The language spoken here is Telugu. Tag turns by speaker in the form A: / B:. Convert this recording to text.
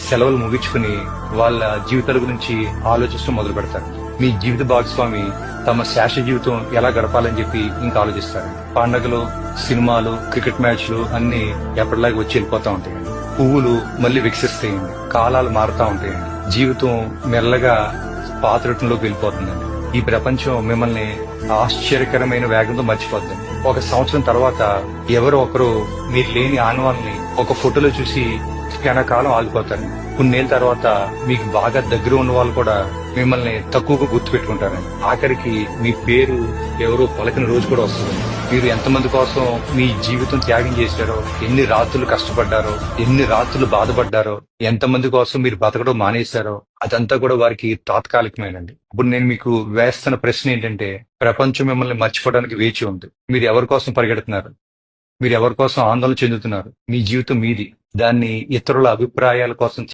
A: సెలవులు ముగించుకుని వాళ్ళ జీవితాల గురించి ఆలోచించడం మొదలు పెడతారు. మీ జీవిత భాగస్వామి తమ శాశ్వత జీవితం ఎలా గడపాలని చెప్పి ఇంకా ఆలోచిస్తారు. పండగలు, సినిమాలు, క్రికెట్ మ్యాచ్లు అన్ని ఎప్పటిలాగా వచ్చి వెళ్ళిపోతా ఉంటాయండి. పువ్వులు మళ్ళీ వికసిస్తాయండి. కాలాలు మారుతా ఉంటాయండి. జీవితం మెల్లగా పాత రూపంలోకి వెళ్ళిపోతుందండి. ఈ ప్రపంచం మిమ్మల్ని ఆశ్చర్యకరమైన వేగంతో మర్చిపోతుంది. ఒక సంవత్సరం తర్వాత ఎవరో ఒకరు మీరు లేని ఆనవాళ్ళని ఒక ఫోటోలో చూసి క్షణకాలం ఆగిపోతారు. కొన్నేళ్ళ తర్వాత మీకు బాగా దగ్గర ఉన్న వాళ్ళు కూడా మిమ్మల్ని తక్కువగా గుర్తు పెట్టుకుంటారండి. ఆఖరికి మీ పేరు ఎవరో పలకని రోజు కూడా వస్తుంది. మీరు ఎంతమంది కోసం మీ జీవితం త్యాగం చేశారో, ఎన్ని రాత్రులు కష్టపడ్డారో, ఎన్ని రాత్రులు బాధపడ్డారో, ఎంతమంది కోసం మీరు బతకడం మానేశారో అదంతా కూడా వారికి తాత్కాలికమేనండి. ఇప్పుడు నేను మీకు వేస్తున్న ప్రశ్న ఏంటంటే, ప్రపంచం మిమ్మల్ని మర్చిపోవడానికి వేచి ఉంది. మీరు ఎవరి కోసం పరిగెడుతున్నారు? మీరు ఎవరి కోసం ఆందోళన చెందుతున్నారు? మీ జీవితం మీది. దాన్ని ఇతరుల అభిప్రాయాల కోసం